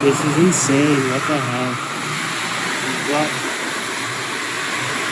This is insane. What the hell? What?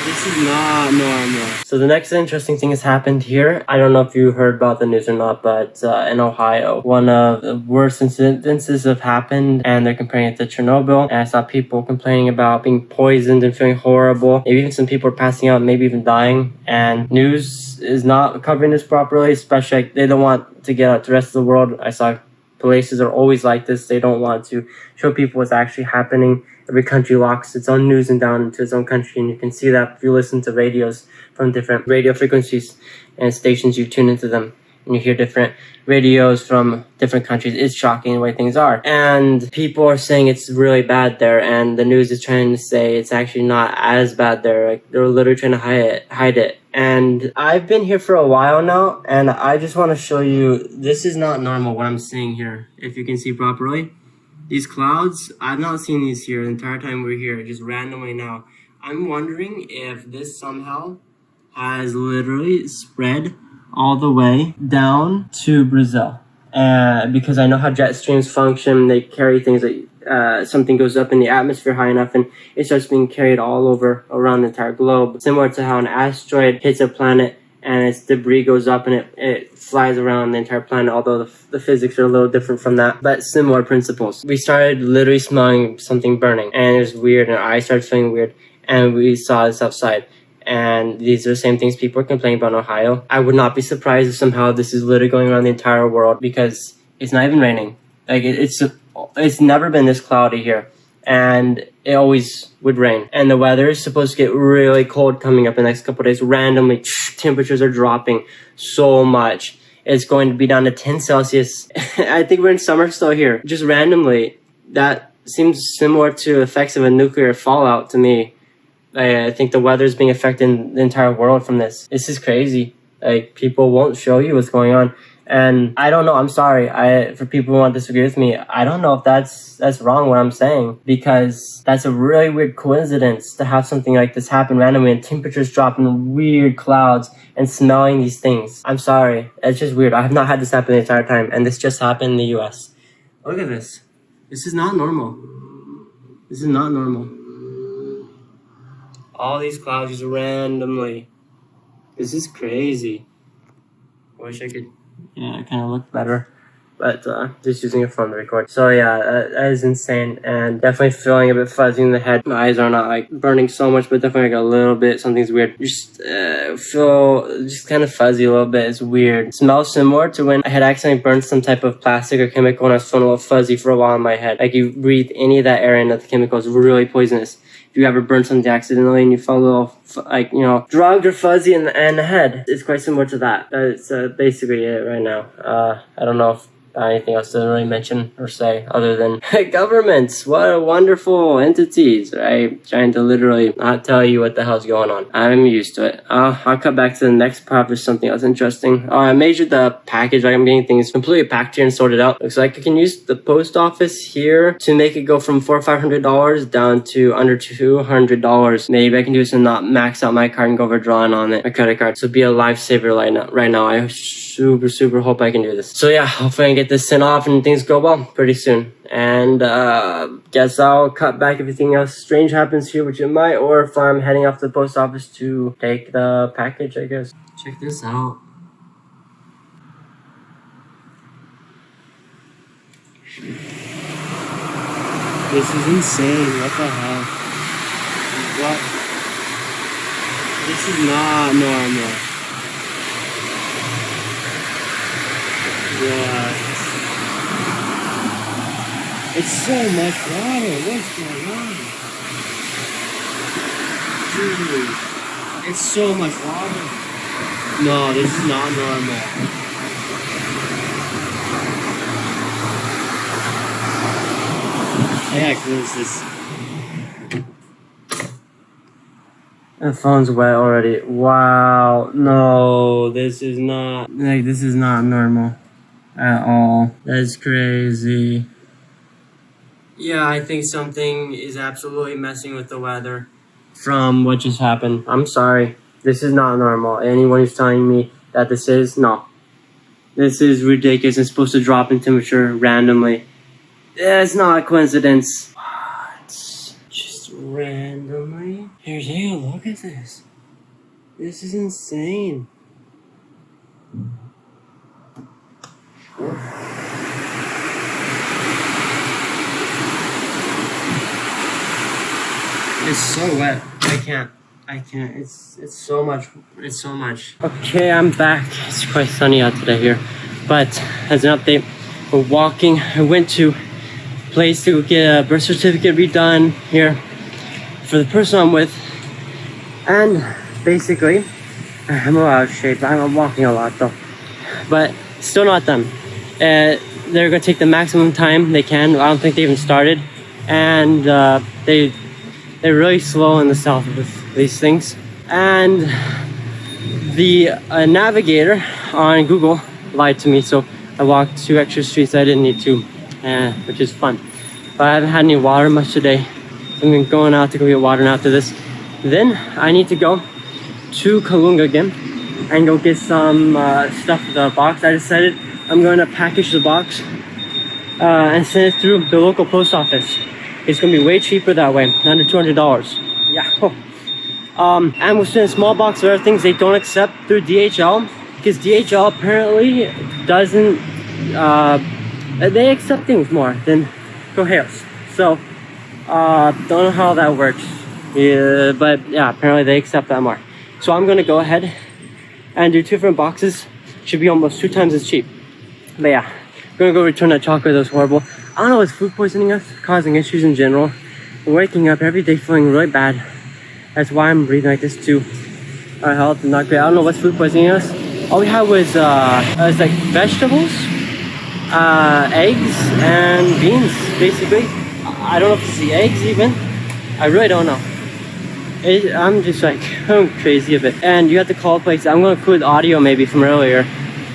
This is not normal. So the next interesting thing has happened here. I don't know if you heard about the news or not, but in Ohio, one of the worst incidences have happened, and they're comparing it to Chernobyl. And I saw people complaining about being poisoned and feeling horrible. Maybe even some people are passing out, maybe even dying. And news is not covering this properly, especially like, they don't want to get out to the rest of the world. I saw places are always like this. They don't want to show people what's actually happening. Every country locks its own news and down into its own country, and you can see that if you listen to radios from different radio frequencies and stations, you tune into them and you hear different radios from different countries. It's shocking the way things are, and people are saying it's really bad there, and the news is trying to say it's actually not as bad there. Like, they're literally trying to hide it. And I've been here for a while now, and I just want to show you, this is not normal what I'm seeing here, if you can see properly. These clouds, I've not seen these here the entire time we're here, just randomly now. I'm wondering if this somehow has literally spread all the way down to Brazil. Because I know how jet streams function. They carry things that something goes up in the atmosphere high enough and it starts being carried all over around the entire globe. Similar to how an asteroid hits a planet and its debris goes up and it flies around the entire planet, although the physics are a little different from that, but similar principles. We started literally smelling something burning, and it was weird, and I started feeling weird, and we saw this outside. And these are the same things people are complaining about in Ohio. I would not be surprised if somehow this is literally going around the entire world, because it's not even raining. Like, it's never been this cloudy here, and it always would rain. And the weather is supposed to get really cold coming up in the next couple of days. Randomly, temperatures are dropping so much. It's going to be down to 10 Celsius. I think we're in summer still here. Just randomly, that seems similar to effects of a nuclear fallout to me. I think the weather is being affected in the entire world from this. This is crazy. Like, people won't show you what's going on. And I don't know, I'm sorry, for people who want to disagree with me, I don't know if that's wrong what I'm saying, because that's a really weird coincidence to have something like this happen randomly and temperatures drop in weird clouds and smelling these things. I'm sorry, it's just weird. I have not had this happen the entire time, and this just happened in the US. Look at this. This is not normal. This is not normal. All these clouds just randomly. This is crazy. I wish I could, it kind of looked better, but just using a phone to record. So yeah, that is insane, and definitely feeling a bit fuzzy in the head. My eyes are not like burning so much, but definitely like a little bit. Something's weird. Just feel just kind of fuzzy a little bit. It's weird. It smells similar to when I had accidentally burned some type of plastic or chemical and I was feeling a little fuzzy for a while in my head. Like, you breathe any of that air in, that the chemical is really poisonous. If you ever burn something accidentally and you feel a little, drugged or fuzzy in the head, it's quite similar to that. That's basically it right now. I don't know if anything else to really mention or say other than governments, what wonderful entities, right? Trying to literally not tell you what the hell's going on. I'm used to it. I'll cut back to the next part for something else interesting. I measured the package. Like, I'm getting things completely packed here and sorted out. Looks like I can use the post office here to make it go from $400 or $500 down to under $200. Maybe I can do this and not max out my card and go overdrawing on it, my credit card. So be a lifesaver right now. I super hope I can do this. So yeah, hopefully I can get this sent off and things go well pretty soon. And guess I'll cut back if anything else strange happens here, which it might, or if I'm heading off to the post office to take the package, I guess. Check this out. This is insane. What the hell? What? This is not normal. Yeah. It's so much water. What's going on? Dude, it's so much water. No, this is not normal. Yeah, close this. The phone's wet already. Wow. No, this is not normal at all. That's crazy. Yeah, I think something is absolutely messing with the weather from what just happened. I'm sorry. This is not normal. Anyone who's telling me that this is, no. This is ridiculous. It's supposed to drop in temperature randomly. It's not a coincidence. What? Just randomly? Here, take a look at this. This is insane. It's so wet. I can't. It's so much. It's so much. Okay, I'm back. It's quite sunny out today here. But as an update, we're walking. I went to a place to get a birth certificate redone here for the person I'm with. And basically, I'm out of shape. I'm walking a lot though. But still not done. They're gonna take the maximum time they can. I don't think they even started. And they're really slow in the south with these things. And the navigator on Google lied to me, so I walked 2 extra streets I didn't need to, which is fun. But I haven't had any water much today. So I'm going out to go get water after this. Then I need to go to Kalunga again and go get some stuff for the box. I decided I'm going to package the box and send it through the local post office. It's going to be way cheaper that way, under $200. Yeah. And we'll send a small box of other things they don't accept through DHL, because DHL apparently doesn't, they accept things more than Couriers. So, don't know how that works. Yeah, but yeah, apparently they accept that more. So I'm going to go ahead and do 2 different boxes. Should be almost 2 times as cheap. But yeah, I'm going to go return that chocolate that was horrible. I don't know what's food poisoning us, causing issues in general. We're waking up every day feeling really bad. That's why I'm breathing like this too. Our health is not great. I don't know what's food poisoning us. All we had was like vegetables, eggs, and beans, basically. I don't know if it's the eggs even. I really don't know. I'm just like, I'm crazy of it. And you have to call a place. I'm going to include audio maybe from earlier.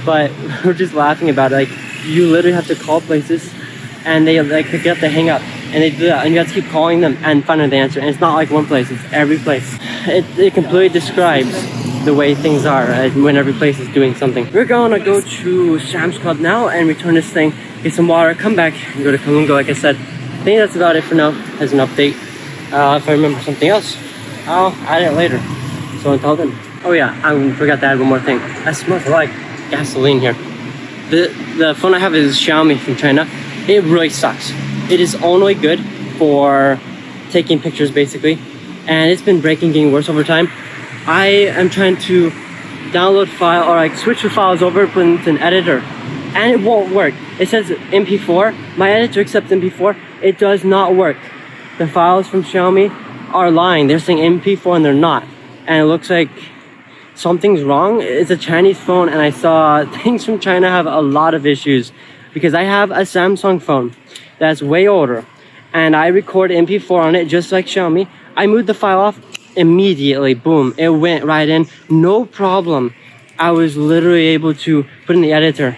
But we're just laughing about it. Like, you literally have to call places and they like pick it up, they hang up. And they do that, and you have to keep calling them and finding the answer. And it's not like one place, it's every place. It completely describes the way things are when every place is doing something. We're gonna go to Sam's Club now and return this thing, get some water, come back and go to Kalunga like I said. I think that's about it for now as an update. If I remember something else, I'll add it later. So until then. Oh yeah, I forgot to add one more thing. That smells like gasoline here. The phone I have is Xiaomi from China. It really sucks. It is only good for taking pictures basically, and it's been breaking, getting worse over time. I am trying to download file or like switch the files over, put into an editor, and it won't work. It says MP4. My editor accepts MP4. It does not work. The files from Xiaomi are lying. They're saying MP4 and they're not. And it looks like something's wrong. It's a Chinese phone, and I saw things from China have a lot of issues because I have a Samsung phone that's way older, and I record MP4 on it just like Xiaomi. I moved the file off immediately, boom, it went right in, no problem. I was literally able to put in the editor,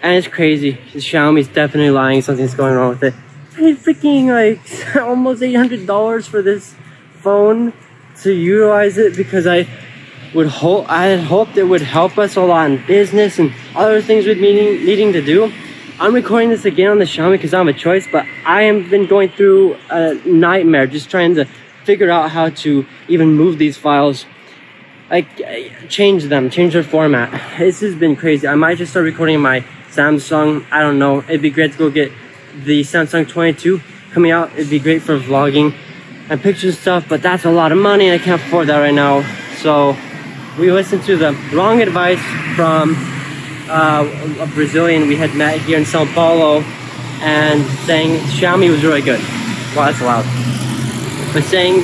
and it's crazy. Xiaomi's definitely lying, something's going wrong with it. I paid freaking like almost $800 for this phone to utilize it because I had hoped it would help us a lot in business and other things we're needing to do. I'm recording this again on the Xiaomi because I don't have a choice, but I have been going through a nightmare just trying to figure out how to even move these files, like change their format. This has been crazy. I might just start recording in my Samsung. I don't know. It'd be great to go get the Samsung 22 coming out. It'd be great for vlogging and pictures and stuff, but that's a lot of money. I can't afford that right now. So we listened to the wrong advice from a Brazilian we had met here in Sao Paulo, and saying Xiaomi was really good. Wow, that's loud. But saying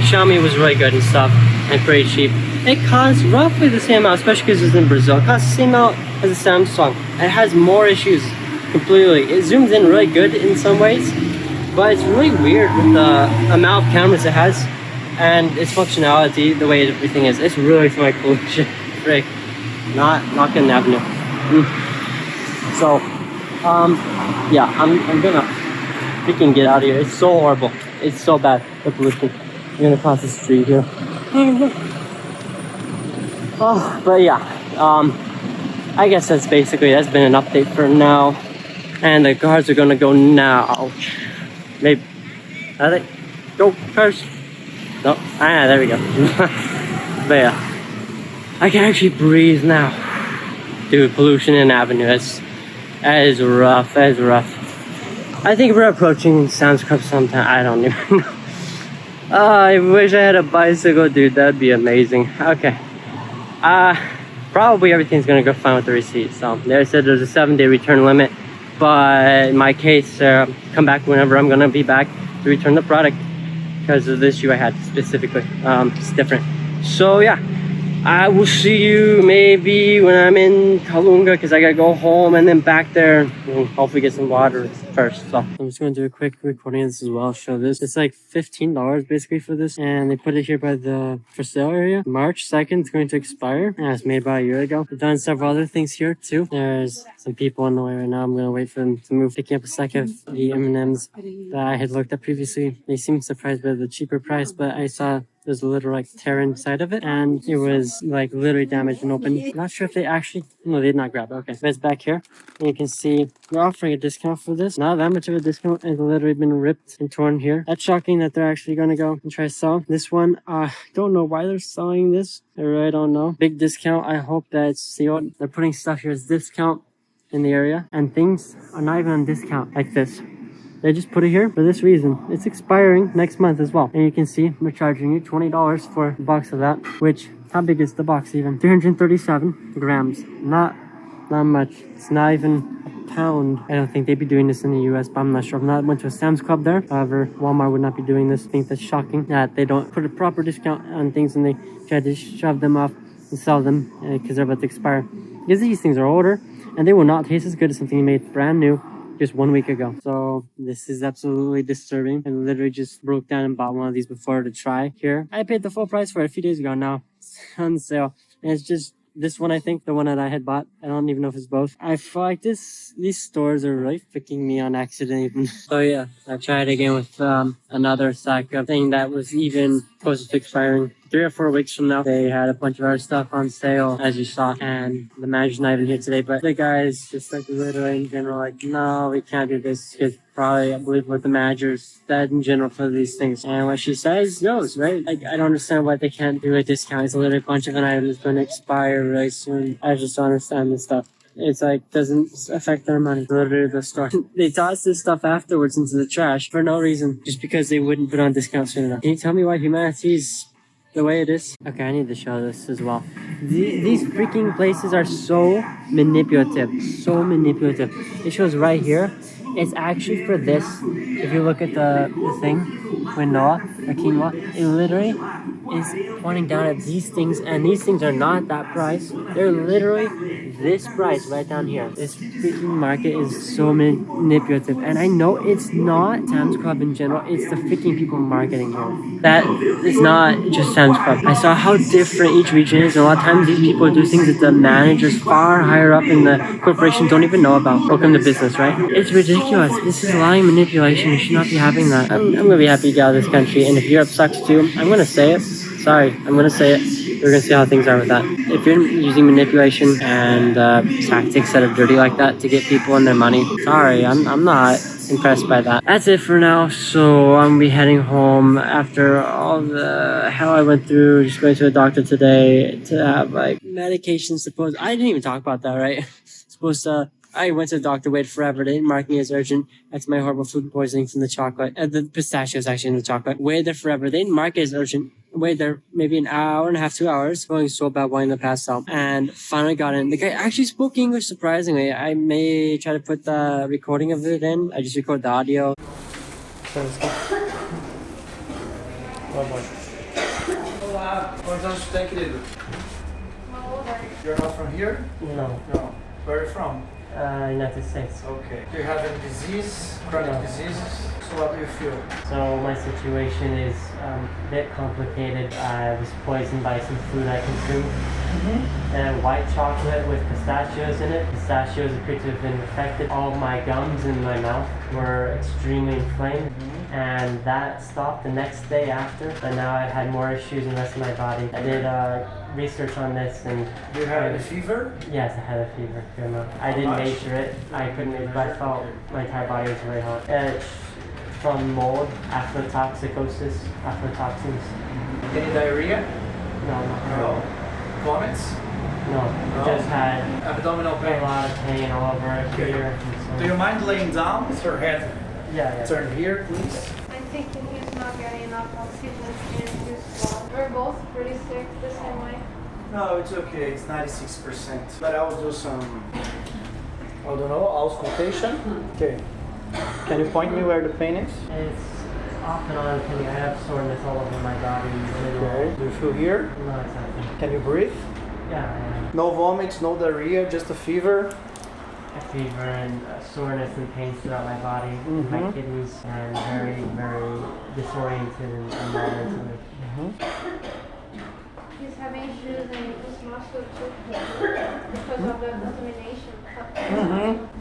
Xiaomi was really good and stuff, and pretty cheap. It costs roughly the same amount, especially because it's in Brazil. It costs the same amount as a Samsung. It has more issues completely. It zooms in really good in some ways, but it's really weird with the amount of cameras it has and its functionality, the way everything is. It's really like bullshit. Frick. Not good avenue. So, yeah, I'm gonna freaking get out of here. It's so horrible. It's so bad, the pollution. I'm gonna cross the street here. Oh, but yeah, I guess that's been an update for now. And the cars are gonna go now. Maybe. Are they? Go, cars. No. Ah, there we go. But yeah. I can actually breathe now. Dude, pollution in Avenue. That is rough. That is rough. I think we're approaching Sam's Club sometime. I don't even know. I wish I had a bicycle, dude. That'd be amazing. Okay. Probably everything's gonna go fine with the receipt. So they said there's a 7-day return limit. But in my case, come back whenever I'm gonna be back to return the product because of the issue I had specifically. It's different. So yeah. I will see you maybe when I'm in Kalunga because I gotta go home and then back there and hopefully get some water first. So I'm just gonna do a quick recording of this as well. Show this. It's like $15 basically for this, and they put it here by the for sale area. March 2nd it's going to expire, and it's made about a year ago. I've done several other things here too. There's some people on the way right now. I'm gonna wait for them to move. Picking up a stack of the M&Ms that I had looked at previously. They seemed surprised by the cheaper price, but I saw there's a little like tear inside of it, and it was like literally damaged and open. Not sure if they actually, no, they did not grab it. Okay, but it's back here. And you can see they're offering a discount for this. Not that much of a discount. It's literally been ripped and torn here. That's shocking that they're actually going to go and try to sell this one. Don't know why they're selling this. I really don't know. Big discount. I hope that it's sealed. They're putting stuff here as discount in the area, and things are not even on discount like this. They just put it here for this reason. It's expiring next month as well. And you can see we're charging you $20 for a box of that, which, how big is the box even? 337 grams. Not much. It's not even a pound. I don't think they'd be doing this in the US, but I'm not sure. I've not went to a Sam's Club there. However, Walmart would not be doing this. I think that's shocking that they don't put a proper discount on things and they try to shove them off and sell them because they're about to expire. Because these things are older and they will not taste as good as something you made brand new just 1 week ago. So this is absolutely disturbing. I literally just broke down and bought one of these before to try here. I paid the full price for it a few days ago now. It's on sale. And it's just this one, I think, the one that I had bought. I don't even know if it's both. I feel like these stores are really freaking me on accident even. So yeah, I tried again with another sack of thing that was even close to expiring. 3 or 4 weeks from now, they had a bunch of our stuff on sale, as you saw, and the manager's not even here today, but the guys just like literally in general, like, no, we can't do this, because probably, I believe, what the manager's said in general for these things. And what she says goes, right? Like, I don't understand why they can't do a discount. It's literally a bunch of an item that's going to expire really soon. I just don't understand this stuff. It's like, doesn't affect their money. Literally the store. They toss this stuff afterwards into the trash for no reason, just because they wouldn't put on discount soon enough. Can you tell me why humanity's the way it is? Okay, I need to show this as well. These freaking places are so manipulative. So manipulative. It shows right here. It's actually for this. If you look at the thing with Noah, or quinoa, it literally is pointing down at these things, and these things are not that price. They're literally this price right down here. This freaking market is so manipulative, and I know it's not Sam's Club in general. It's the freaking people marketing here. That is not just Sam's Club. I saw how different each region is, and a lot of times these people do things that the managers far higher up in the corporation don't even know about. Welcome to business, right? It's ridiculous. This is lying manipulation. You should not be having that. I'm gonna be happy to get out of this country, and if Europe sucks too, I'm gonna say it. Sorry, I'm gonna say it. We're gonna see how things are with that. If you're using manipulation and tactics that are dirty like that to get people and their money, sorry, I'm not impressed by that. That's it for now. So I'm gonna be heading home after all the hell I went through. Just going to the doctor today to have like medication. I didn't even talk about that, right? I went to the doctor, waited forever. They didn't mark me as urgent. That's my horrible food poisoning from the chocolate. The pistachios actually in the chocolate. Waited there forever. They didn't mark it as urgent. Waited there maybe an hour and a half, 2 hours. Feeling so bad, wanting to pass out. And finally got in. The guy actually spoke English, surprisingly. I may try to put the recording of it in. I just record the audio. So let's go. Olá, quantos anos você tem, querido? You're not from here? No. No. Where are you from? United States. Okay. Do you have any disease, chronic diseases? So what do you feel? So my situation is a bit complicated. I was poisoned by some food I consumed. And white chocolate with pistachios in it. Pistachios appear to have been infected. All of my gums in my mouth were extremely inflamed. And that stopped the next day after. But now I've had more issues in the rest of my body. I did research on this and... Do you have a fever? Yes, I had a fever. I didn't measure it. I couldn't measure it, but I felt my entire body was very hot. It's from mold, aflatoxins. Any diarrhea? No, not No. Vomits? No, No. just had Abdominal a pain? lot of pain all over Okay. here. And Do you mind laying down with your head yeah. turned here, please? I'm thinking he's not getting enough oxygen in his blood. We're both pretty sick the same way. No, it's okay. It's 96%. But I will do some, I don't know, auscultation. Okay. Can you point me where the pain is? It's off and on depending. I have soreness all over my body. Okay. Do you feel here? No, exactly. Can you breathe? Yeah, I have No vomits, no diarrhea, just a fever. a fever and soreness and pain throughout my body, my kidneys, and very, very disoriented and not mentally. He's having issues in his muscle too because of the contamination.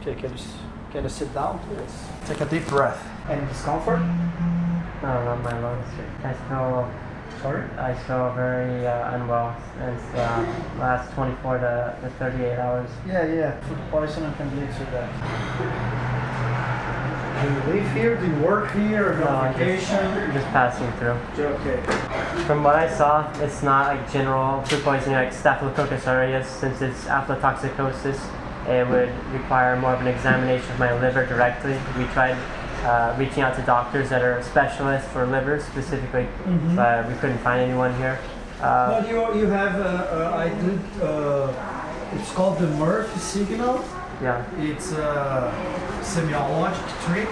Okay, can you sit down, please? Take a deep breath. Any discomfort? No, not my lungs. Sorry? I feel very unwell since last 24 to 38 hours. Yeah. Food poisoning can lead to that. Do you live here? Do you work here? Or go on vacation? Just passing through. Okay. From what I saw, it's not like general food poisoning like Staphylococcus aureus. Since it's aflatoxicosis, it would require more of an examination of my liver directly. We tried reaching out to doctors that are specialists for livers specifically, but we couldn't find anyone here. But you have, it's called the Murphy signal. Yeah. It's a semiologic trick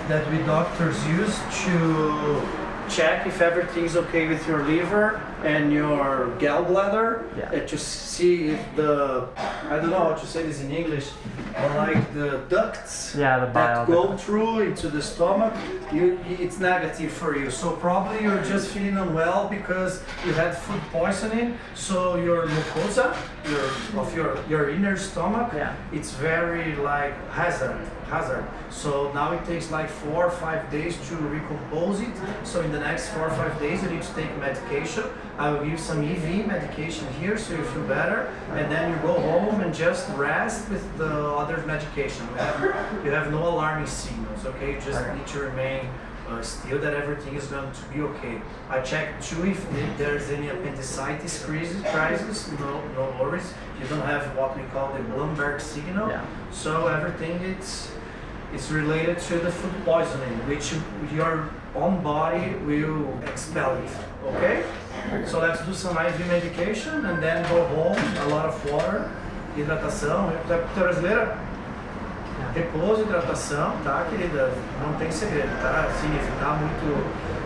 that we doctors use to check if everything's okay with your liver and your gallbladder, to see if the, I don't know how to say this in English, but like the ducts that go through into the stomach, it's negative for you. So probably you're just feeling unwell because you had food poisoning. So your mucosa, your inner stomach, it's very like hazard. So now it takes like 4 or 5 days to recompose it. So in the next 4 or 5 days you need to take medication. I will give some EV medication here so you feel better, and then you go home and just rest with the other medication. You have no alarming signals, okay? You just need to remain still, that everything is going to be okay. I checked too if there's any appendicitis crisis, no worries. You don't have what we call the Bloomberg signal, so everything it's related to the food poisoning, which your own body will expel it, okay? So let's do some IV medication and then go home, a lot of water, hidratação. Brasileira? Repouso, hidratação, tá, querida? Não tem segredo, tá? Se evitar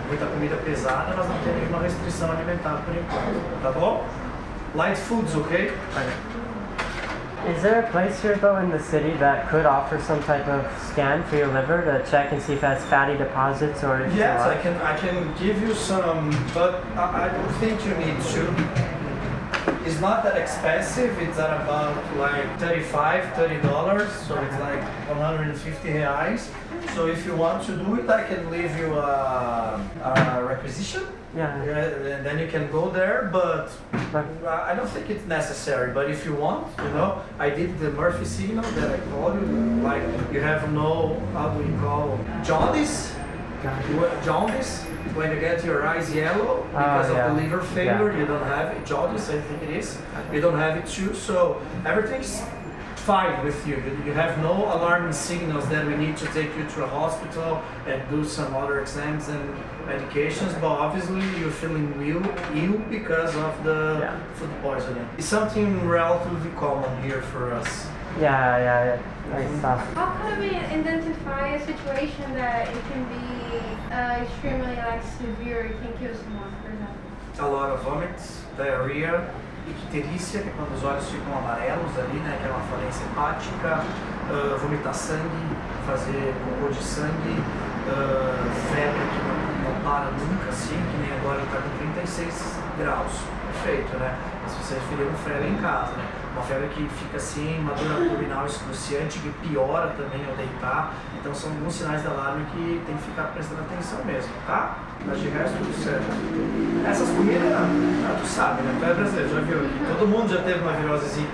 muita comida pesada, nós não temos nenhuma restrição alimentar por enquanto, tá bom? Light foods, okay? Is there a place here though in the city that could offer some type of scan for your liver to check and see if it has fatty deposits or? Yes, I can give you some, but I don't think you need to. It's not that expensive. It's at about like $30, so it's like 150 reais. So if you want to do it, I can leave you a requisition. And then you can go there, but I don't think it's necessary. But if you want, I did the Murphy signal that I told you. Like you have no, how do you call, jaundice? Jaundice, when you get your eyes yellow because of the liver failure, you don't have it. Jaundice, I think it is. You don't have it too, so everything's fine with you. You have no alarming signals that we need to take you to a hospital and do some other exams and medications, but obviously you're feeling ill because of the food poisoning. It's something relatively common here for us. Yeah. How can we identify a situation that it can be extremely severe, it can kill someone, for example? A lot of vomits, diarrhea, icterícia, que é quando os olhos ficam amarelos ali, né, que é uma falência hepática, vomitar sangue, fazer cocô de sangue, assim, que nem agora ele tá com 36 graus. Perfeito, né? Mas se você referir uma febre em casa, né? Uma febre que fica assim, uma dor abdominal excruciante, que piora também ao deitar. Então são alguns sinais de alarme que tem que ficar prestando atenção mesmo, tá? Mas de resto tudo certo. Essas comidas, tu sabe, né? Tu é brasileiro, já viu aqui. Todo mundo já teve uma virosezinha.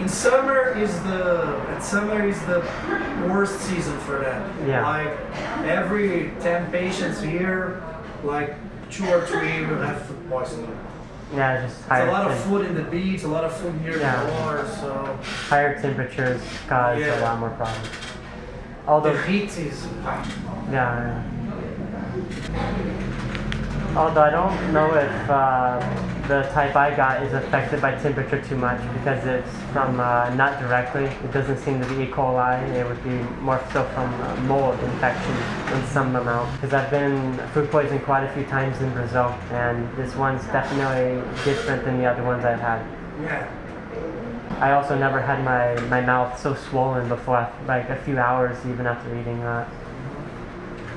Summer is the worst season for that. Yeah. Like every 10 patients here, like 2 or 3 will have food poisoning. Yeah, just It's higher a lot of food in the beach, a lot of food near Yeah. the water, so higher temperatures cause a Yeah. lot more problems. the Although, heat is yeah. Although I don't know if the type I got is affected by temperature too much because it's from not directly. It doesn't seem to be E. coli. It would be more so from mold infection in some amount. Because I've been food poisoned quite a few times in Brazil, and this one's definitely different than the other ones I've had. yeah. I also never had my mouth so swollen before, like a few hours even after eating that.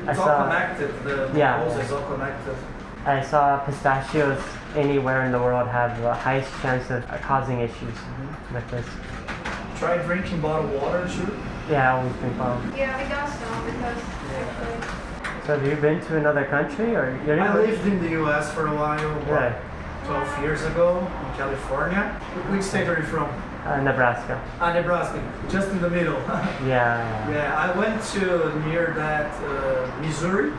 It's all connected. The Yeah. nose is all connected. I saw pistachios anywhere in the world have the highest chance of causing issues with this. Try drinking bottled water too. Yeah, I always drink bottled. Yeah, I got some because actually. So have you been to another country or you're I lived in the U.S. for a while, Yeah. 12 years ago in California. Which state are you from? Nebraska. Nebraska, just in the middle. Yeah. Yeah, I went to near that Missouri.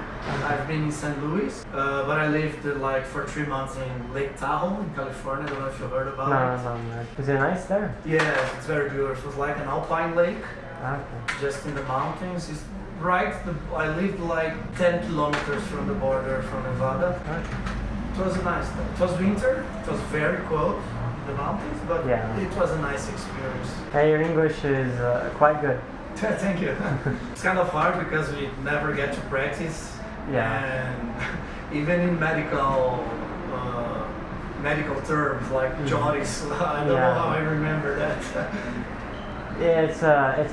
I've been in St. Louis, but I lived like for 3 months in Lake Tahoe in California. I don't know if you heard about it. No. Is it nice there? Yeah, it's very beautiful. It's like an alpine lake, Okay. just in the mountains. It's right. I lived like 10 kilometers from the border from Nevada. Okay. It was nice. It was winter. It was very cold in the mountains, but Yeah. it was a nice experience. Hey, your English is quite good. Thank you. It's kind of hard because we never get to practice. Yeah. And even in medical terms like jaundice, I don't know how I remember that. It's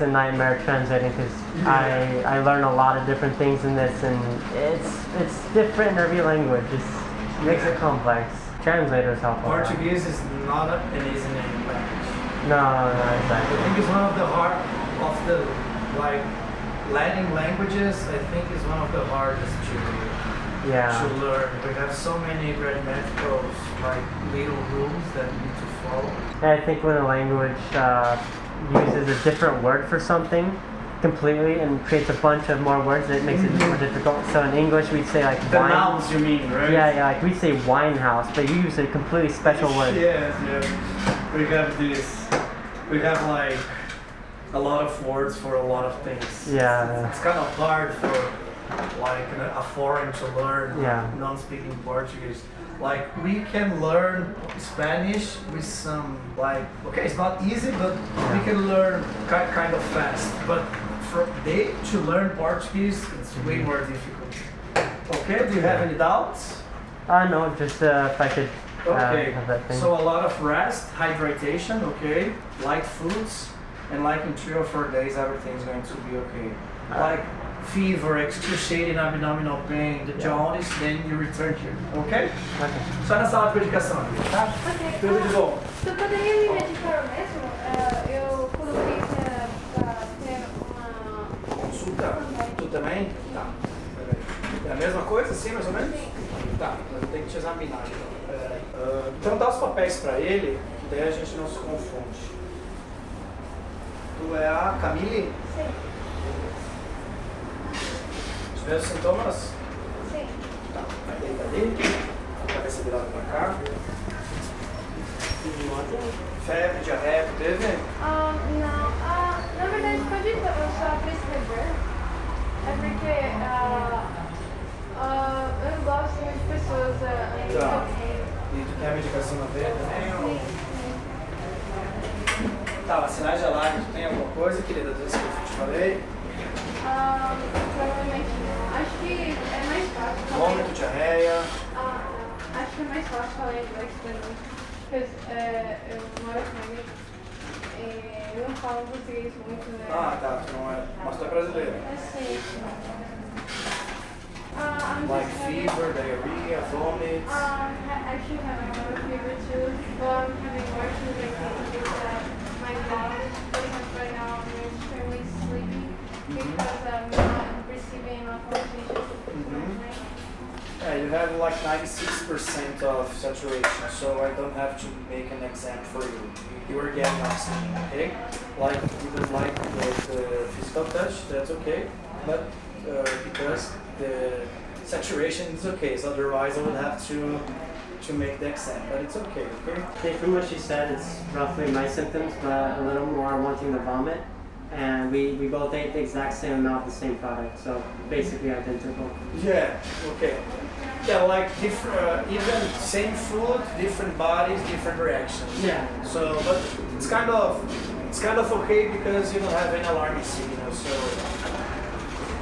a nightmare translating because I learn a lot of different things in this and it's different in every language. It makes it complex. Translators help a lot. Portuguese is not an easy language. No, I exactly. think it's one of the Latin languages. I think is one of the hardest to learn. We have so many grammatical little rules that we need to follow. And I think when a language uses a different word for something completely and creates a bunch of more words, it makes it more difficult. So in English we'd say like The wine. nouns you mean, right? Yeah, like we'd say wine house, but you use a completely special word. Yeah. We have this. We have like a lot of words for a lot of things. Yeah. It's kind of hard for like a foreign to learn non-speaking Portuguese. Like we can learn Spanish with some it's not easy, but we can learn kind of fast. But for they to learn Portuguese, it's way more difficult. Okay, do you have any doubts? No, just if I could have that thing. So a lot of rest, hydration, okay, light foods, and like in 3 or 4 days everything's going to be okay. Like fever, excruciating abdominal pain, the jaundice, then you return here, okay? Okay. Só na sala de medicação, tá? Ok. Tudo de bom. Tu poderia me medicar mesmo? Eu coloquei pra ter uma... Consulta, tu também? Tá. É a mesma coisa, assim, mais ou menos? Sim. Tá, eu tenho que te examinar então. Então dá os papéis pra ele, daí a gente não se confunde. Tu é a Camille? Sim. Os mesmos sintomas? Sim. Tá, vai deitar ali, cabeça virada pra cá. Febre, diarreia, teve? Não. Na verdade, pode só prescrever. É porque eu não gosto muito de pessoas Tá. E tu quer a medicação na veia também? Sim. Tá, sinais de alarme, tu tem alguma coisa, querida, das vezes que eu te falei? Provavelmente não. Acho que é mais fácil. Vômito, diarreia. Acho que é mais fácil falar inglês pra mim. Porque eu moro com ele e eu não falo português muito, né? Tá, tu não é. Mas tu é brasileira. Sim. Like just having, fever, diarrhea, vomit. actually having a lot of fever too. Well, I'm having more issues because my body, for example, right now I'm extremely sleepy because I'm not receiving enough oxygen Mhm. my Yeah, you have like 96% of saturation, so I don't have to make an exam for you. You are getting oxygen, okay? Like you don't like the physical touch, that's okay, but because the saturation is okay, so otherwise I would have to make the exam, but it's okay, okay? I think from what she said, it's roughly my symptoms, but a little more wanting to vomit. And we both ate the exact same amount of the same product, so basically identical. Yeah, okay. Yeah, like different, even same food, different bodies, different reactions. Yeah. So, but it's kind of okay because you don't have any alarming signal. So,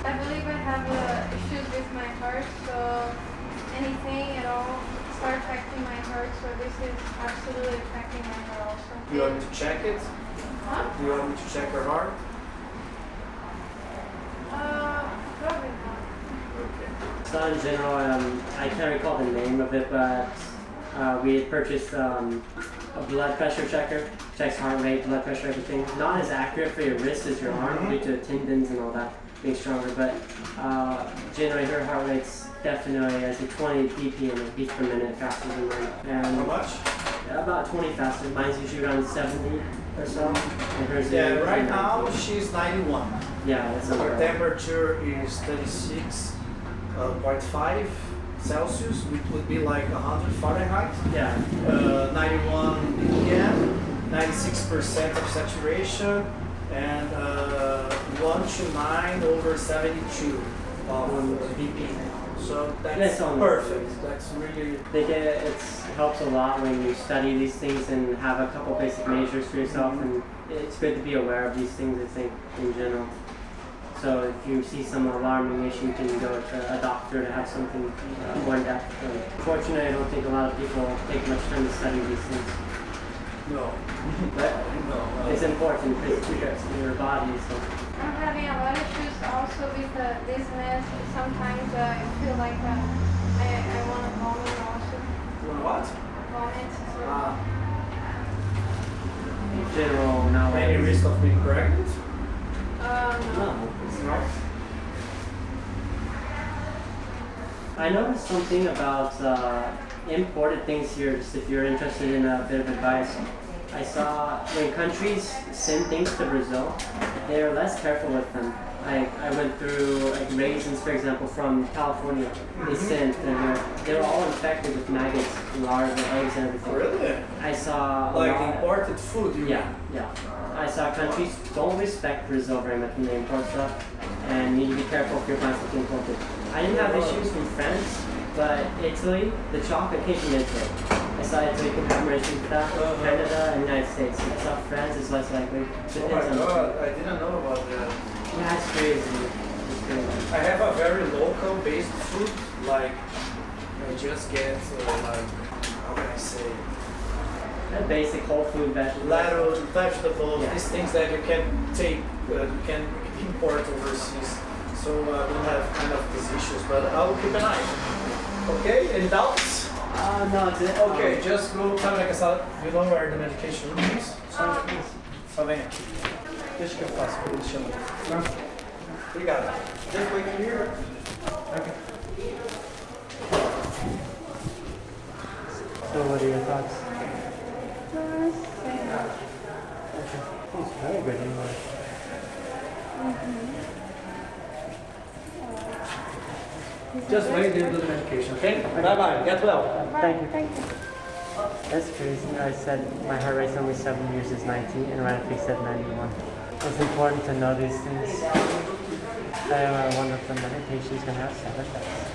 I believe I have issues with my heart, so anything at all start affecting my heart. So this is absolutely affecting my heart also. you want me to check it? Huh? Do you want me to check your heart? Probably not. Okay. So in general, I can't recall the name of it, but we had purchased a blood pressure checker, checks heart rate, blood pressure, everything. Not as accurate for your wrist as your arm due to tendons and all that being stronger, but generally her heart rate's definitely as a 20 BPM, beats per minute faster than mine. And How much? about 20 faster. Mine's usually around 70 or so. And hers Yeah, is right 90. now she's 91. Yeah, that's Her about temperature is 36.5 Celsius, which would be like 100 Fahrenheit. Yeah. 91 ppm, 96% of saturation, and 1 to 9 over 72 of BP. So that's That's all. perfect. That's really. I think it helps a lot when you study these things and have a couple basic measures for yourself, and it's good to be aware of these things, I think, in general. So if you see some alarming issue, you can go to a doctor to have something more in depth. Unfortunately, I don't think a lot of people take much time to study these things. No. But No. it's important because it affects your body. So. I'm having a lot of issues also with dizziness. Sometimes I feel like I want to vomit also. What? Vomit. So In general, now. Any risk of being pregnant? no. No. No. I noticed something about imported things here, just if you're interested in a bit of advice. I saw when countries send things to Brazil, they are less careful with them. I went through like raisins, for example, from California. They sent, and they were all infected with maggots, larvae, eggs, and everything. Really? I saw a Like lot- imported food, you Yeah, yeah. I saw countries don't respect Brazil very much when they import stuff, and you need to be careful if you're buying something imported. I didn't have issues from France, but Italy, the chocolate came from Italy. I saw Italy can have more issues with that. Canada and United States. I saw France is less likely. Oh Depends my on the god, food. I didn't know about that. Yeah, it's crazy. It's crazy. I have a very local based food, like I just get like, how can I say, That basic whole food vegetables. lettuce, vegetables, Yeah. these things that you can take, you can import overseas. So I don't have kind of these issues, but I will keep an eye. Okay, any doubts? No, it's it. Okay, just go tell me you know where the medication is? Só vem aqui. Deixa que eu faço, vou deixando. Tá? Obrigado. Just wait here. Okay. So what are your thoughts? Same. Okay. It's very good anyway. Just wait and do the medication, okay? Bye bye. Get well. Thank you. Thank you. That's crazy. I said my heart rate's only 7 years is 90, and right after said 91. It's important to know these things. I wonder if the medication's gonna have side effects.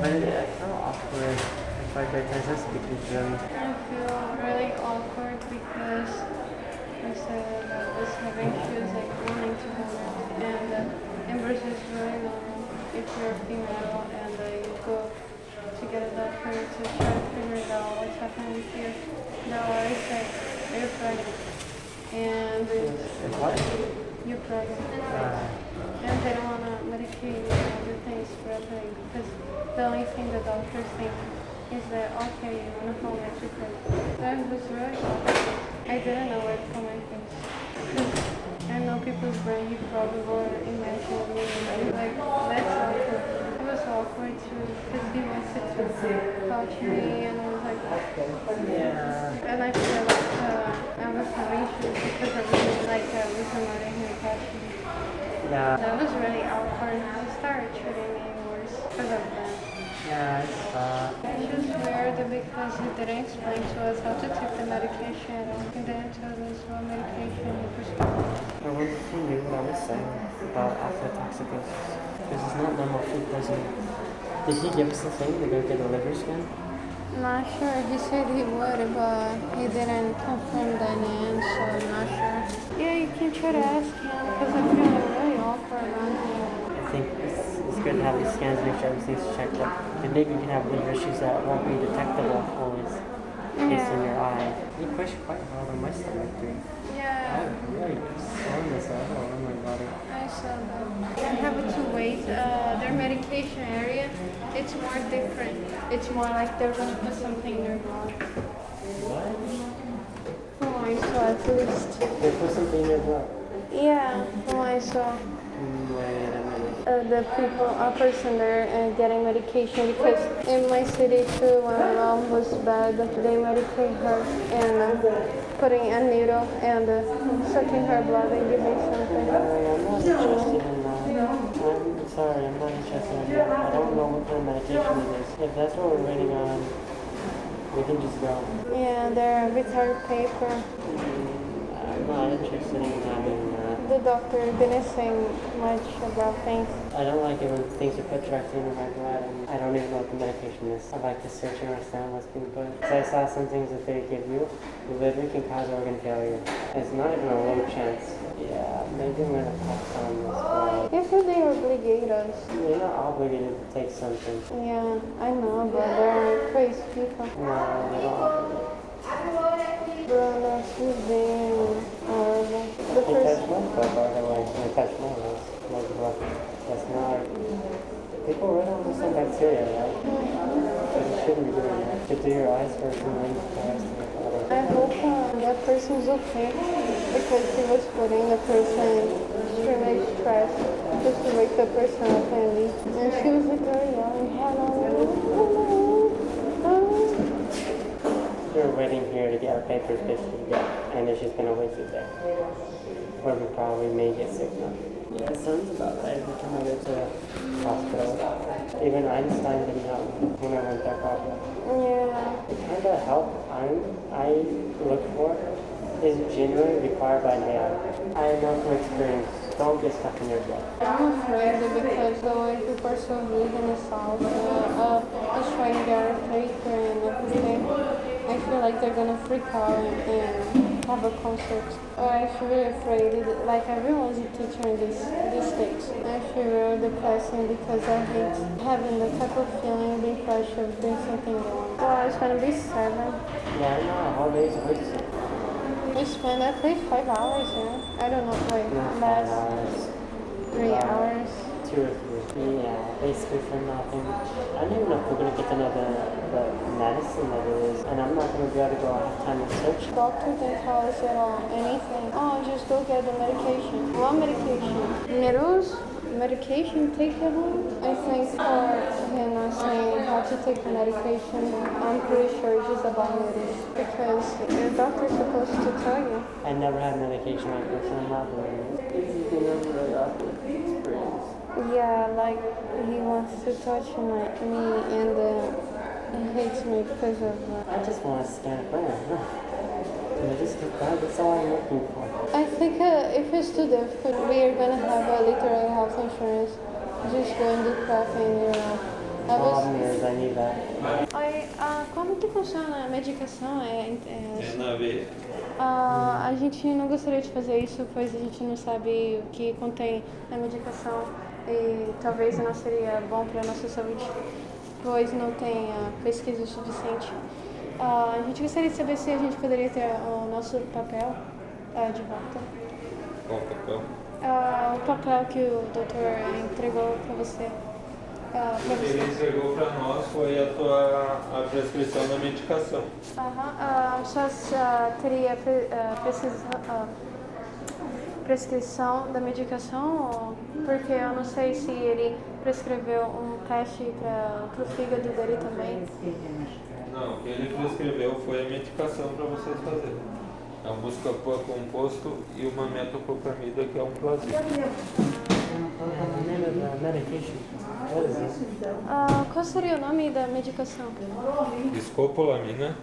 But I feel awkward. I feel like there's a speaking to them. I feel really awkward because I said I was having issues like wanting to vomit, and in Brazil it's really normal if you're a female and you go to get a doctor to try to figure out what's happening with you. Now I said you're pregnant, and It's what? you're pregnant, and they don't want to medicate you and do things for a thing because thing the doctors think is that, okay, you want to home educate. That was really awkward. I didn't know it from my face. 'Cause I know people's brain, you probably were imagining me, like, that's awkward. It was awkward too, because he wanted to touch me, and I was like, Yeah. and I feel like I was having issues because I really like was letting him touch me. Yeah. That was really awkward, and I started treating me worse because of that. Yeah, I saw. It's just weird because he didn't explain to us how to take the medication at all. He didn't tell us what medication he prescribed. I wonder if he knew what I was saying about aflatoxinosis. Because it's not normal food poisoning. Did he give us the thing to go get a liver scan? Not sure. He said he would, but he didn't confirm that in the end, so I'm not sure. Yeah, you can try to ask him because I feel really awkward around him. I think it's good to have these scans, make sure everything's checked up. And maybe you can have liver issues that won't be detectable always based on your eye. You push quite hard on my stomach too. I Yeah, really soreness all over my body. I saw that. I have to wait. Their medication area, it's more different. It's more like they're going to put something in their blood. What? From what I saw, at least. They put something in your blood. Yeah, from what I saw. Wait a minute. The people, a person there getting medication because in my city too, when my mom was bad, they medicate her and putting a needle and sucking her blood and giving something. I'm not interested in that. I'm sorry, I'm not interested in that. I don't know what kind of medication it is. If that's what we're waiting on, we can just go. Yeah, they're retired paper. I'm not interested in having that. The doctor didn't say much about things. I don't like it when things are put directly into my blood and I don't even know what the medication is. I like to search and understand what's being put. Because I saw some things that they give you, liver can cause organ failure. It's not even a low chance. Yeah, maybe I'm gonna pass on this blood. If they obligate us. You're not obligated to take something. Yeah, I know, but they're crazy people. No, they don't obligate. Bruno, she's being horrible. The He first. touched my foot, by the way. He touched my nose. My blood. That's not... People really don't understand bacteria, right? But you shouldn't be doing that. You should do your eyes first and then the rest of your body. I hope that person's okay because he was putting the person extremely stressed just to wake the person up and leave. And she was like very young, hello. We're waiting here to get our papers basically done, and it's just gonna wait you there. Where we probably may get sick now. Yeah, it sounds about right every time I go to the hospital. Even Einstein didn't help me when I went there probably. Yeah. The kind of help I look for is genuinely required by an AI. I know from experience, don't get stuck in your blood. I'm afraid because the way people are so rude in the south, just trying to get a paper and everything, I feel like they're gonna freak out and have a concert. I feel really afraid, like everyone's a teacher in these states. I feel really depressing because I hate having the type of feeling, being pressure of doing something wrong. Well, it's gonna be 7. Yeah, I know, all days are wasted. We spent at least 5 hours here. I don't know, like Not 5 last hours. 3 hours. 2 or 3. Yeah, basically for nothing. I don't even know if we're gonna get to know the medicine that it is, and I'm not gonna be able to go have time to search. Doctor didn't tell us at all anything. Oh, just go get the medication. What medication? Needles? Medication? Take it home? I think for him not saying how to take the medication, I'm pretty sure it's just about needles. Because your doctor's supposed to tell you. I never had medication like this, and I'm not doing it. This has been a really awkward experience. Yeah, like he wants to touch me and he hates me because of I just want to scan a brain. And I just get that. That's all I'm looking for. I think if it's too difficult, we are gonna have a literal health insurance. Just go and do crap in Europe. The problem is I need that. Oi, como que funciona a medicação? É na veia. A gente não gostaria de fazer isso, pois a gente não sabe o que contém na medicação e talvez não seria bom para a nossa saúde, pois não tem pesquisa suficiente. A gente gostaria de saber se a gente poderia ter o nosso papel de volta. Qual o papel? O papel que o doutor entregou para você. pra Ele você. entregou para nós foi a prescrição da medicação. Só teria prescrição da medicação, porque eu não sei se ele prescreveu um teste para o fígado dele também. Não, o que ele prescreveu foi a medicação para vocês fazerem. É um buscopan composto e uma metoclopramida, que é um plasma. Qual seria o nome da medicação? Escopolamina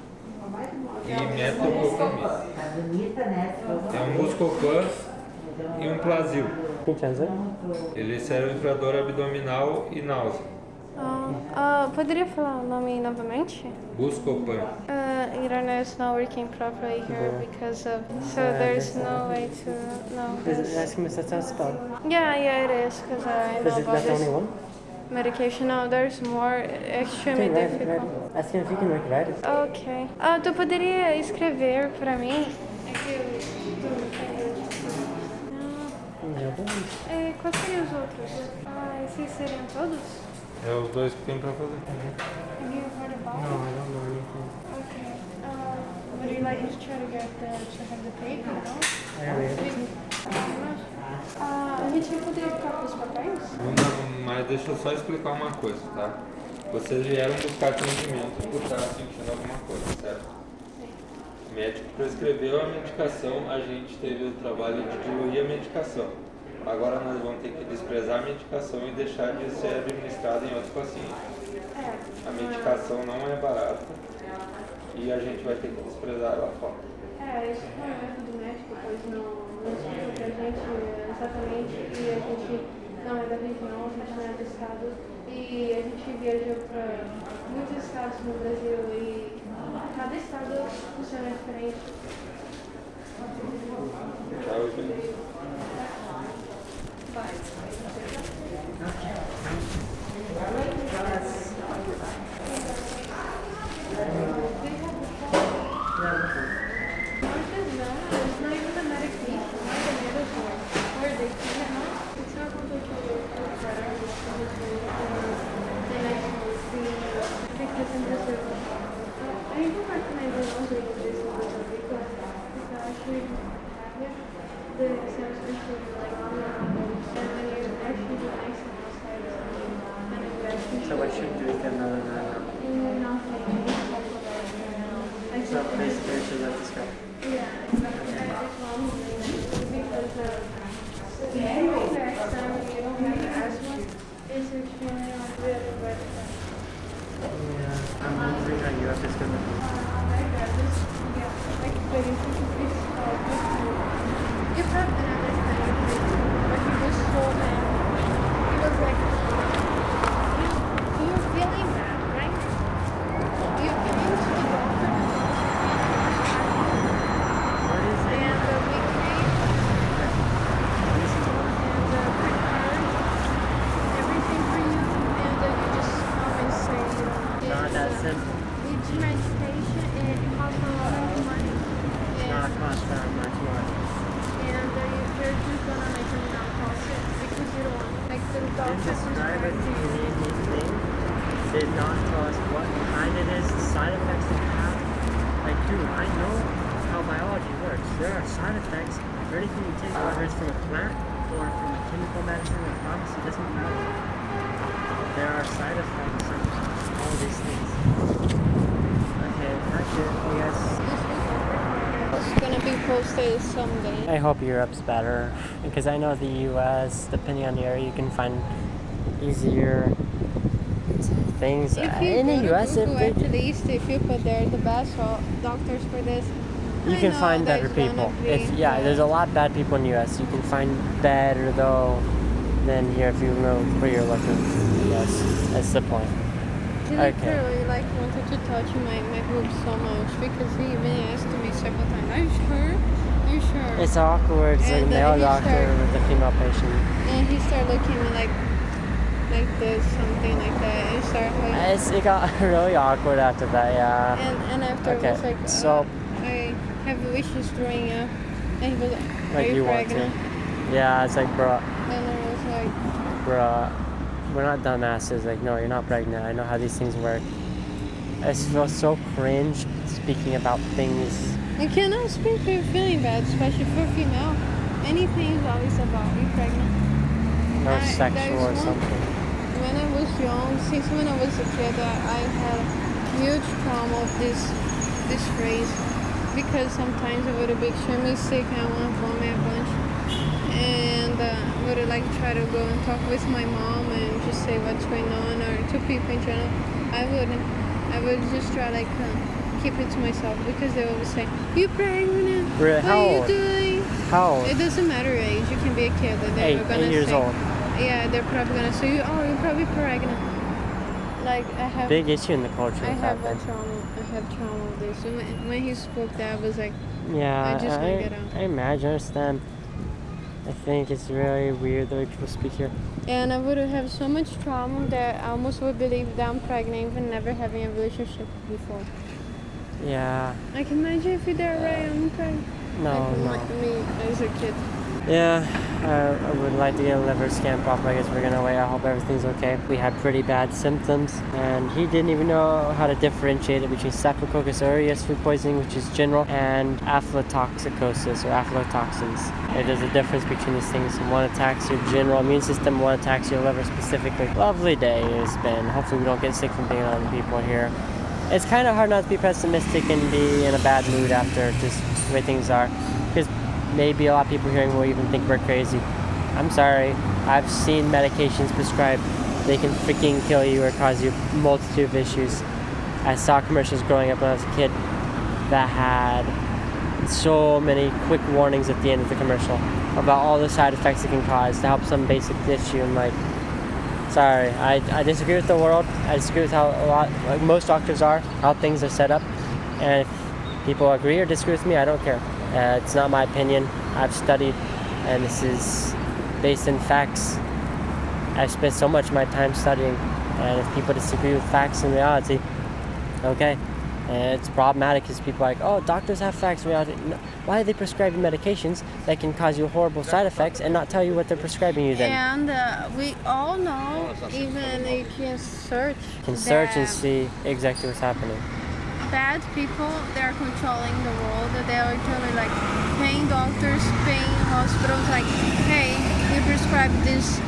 e metoclopramida. É um buscopan e um plasma. Ele serve para dor abdominal e náusea. Poderia falar o nome novamente? Buscopan. Internet is not working properly here because of so there's no way to know. Is it asking me if that's how it's spelled? Yeah, it is because I know Is it about that the only this one? medication. No, there's more extremely Okay, right. difficult. Ask him if you can write it. Ok. Tu poderia escrever para mim? É que eu quais seriam os outros? Esses seriam todos? É os dois que tem para fazer. Have you heard about No, it? I don't know anything. Okay. Would you like to try to get to have the paper, no? A gente poderia ficar com os papéis? Não, mas deixa eu só explicar uma coisa, tá? Vocês vieram buscar atendimento por estar sentindo alguma coisa, certo? O médico prescreveu a medicação, a gente teve o trabalho de diluir a medicação. Agora nós vamos ter que desprezar a medicação e deixar de ser administrada em outros pacientes. A medicação não é barata e a gente vai ter que desprezar ela fora. Isso foi um erro do médico, pois não explicou pra gente exatamente que a gente não é da região, a gente não é do estado e a gente viajou para muitos estados no Brasil e cada estado funciona diferente. Tchau, gente. So what should we do with another man? So basically we should let this go. Yeah, I'm wondering how Europe is going to be. You have another thing, but he was so mad. He was like, you're feeling bad, right? You came to the doctor What is it? and we came This is what and prepared everything for you and you just come and say not that it's, simple. it's medication and it costs a lot of money. Not cost that much money. And you're just gonna make them not cost it because you don't want like the doctor This describe it to you anything did not tell us what kind it is, the side effects it have. Like, dude, I know how biology works. There are side effects for anything you take, whether it's from a plant or from a chemical medicine or pharmacy, doesn't matter. There are side effects of all these things. Okay, that's it, I guess. It's gonna be posted someday. I hope Europe's better, because I know the US, depending on the area, you can find easier things. If you In go the to US, Google, if at least if you put there the best doctors for this, you I can know find better there's gonna people. be- If there's a lot of bad people in the US. You can find better though than here if you know where you're looking. Yes, that's the point. He Okay. literally like wanted to touch my boobs so much because he even asked me several times, "Are you sure? Are you sure?" It's awkward. It's like a And, male he doctor started- with a female patient. And he started looking at me like this, something like that. And he started like, It got really awkward after that. Yeah. and after Okay, I was like, so- I have wishes throwing up. And he was like, "Are Like you you want pregnant?" to. Yeah, it's like, bruh, And I was like, bruh. we're not dumbasses. Like, no, you're not pregnant. I know how these things work. I just feel so cringe speaking about things. You cannot speak if you're feeling bad, especially for a female. Anything is always about you pregnant. Or sexual or something. When I was young, since when I was a kid, I had a huge trauma of this phrase, because sometimes I would be extremely sick and I want to vomit a bunch, and would like try to go and talk with my mom and just say what's going on, or to people in general. I would just try like keep it to myself, because they always say, "You pregnant? Really? What are you doing?" How old? It doesn't matter your age. You can be a kid. They're gonna 8 years say, old. yeah, they're probably gonna say, "Oh, you're probably pregnant." Like I have Big issue in the culture. I with have that a trauma. I have trauma of this. So when he spoke that, I was like, Yeah, I just wanna get out. I imagine, I understand. I think it's really weird the way people speak here. and I would have so much trauma that I almost would believe that I'm pregnant, even never having a relationship before. Yeah, Like imagine if you're there, right? I'm pregnant. no. Like me as a kid. Yeah, I would like to get a liver scan pop. I guess we're gonna wait. I hope everything's okay. We had pretty bad symptoms, and he didn't even know how to differentiate it between Staphylococcus aureus food poisoning, which is general, and aflatoxicosis or aflatoxins. There's a difference between these things. One attacks your general immune system, one attacks your liver specifically. Lovely day it's been. Hopefully we don't get sick from being around people here. It's kind of hard not to be pessimistic and be in a bad mood after just the way things are, because maybe a lot of people hearing will even think we're crazy. I'm sorry. I've seen medications prescribed. They can freaking kill you or cause you a multitude of issues. I saw commercials growing up when I was a kid that had so many quick warnings at the end of the commercial about all the side effects it can cause to help some basic issue. I'm like, sorry, I disagree with the world. I disagree with how like most doctors are, how things are set up. And if people agree or disagree with me, I don't care. It's not my opinion. I've studied, and this is based in facts. I've spent so much of my time studying, and if people disagree with facts and reality, okay. And it's problematic because people are like, oh, doctors have facts and reality. No. Why are they prescribing medications that can cause you horrible side effects and not tell you what they're prescribing you then? And we all know, even you can search. You can search and that see exactly what's happening. bad people, they're controlling the world. They're actually like paying doctors, paying hospitals, like, hey, we prescribe this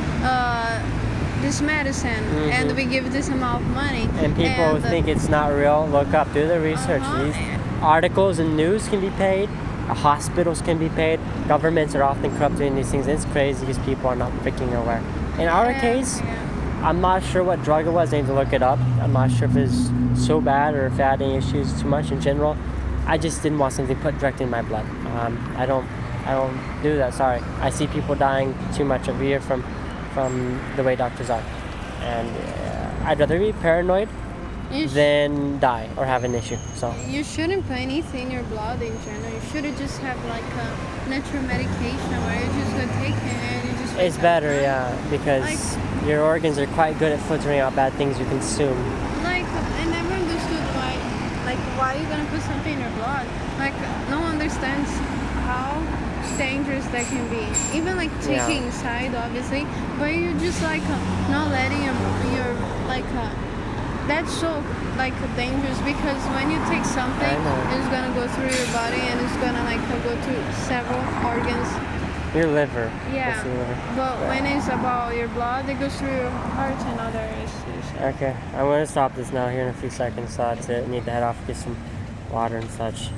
medicine, and we give this amount of money. And people think it's not real. Look up, do the research. These articles and news can be paid. Hospitals can be paid. Governments are often corrupt doing these things. It's crazy because people are not freaking aware. In our case, I'm not sure what drug it was. I need to look it up. I'm not sure if it's so bad or if it had any issues too much in general. I just didn't want something put directly in my blood. I don't do that. Sorry. I see people dying too much every year from the way doctors are, and I'd rather be paranoid than die or have an issue. So you shouldn't put anything in your blood in general. You should just have like a natural medication where you just go take it and you just. It's better, yeah, because your organs are quite good at filtering out bad things you consume. Like I never understood why you're gonna put something in your blood. Like no one understands how dangerous that can be. Even like taking inside, obviously, but you're just like not letting your like that's so like dangerous, because when you take something, it's gonna go through your body and it's gonna like go to several organs. Your liver. Yeah. Your liver. But when it's about your blood, it goes through your heart and other issues. Okay, I'm gonna stop this now here in a few seconds, so that's it. I need to head off, get some water and such.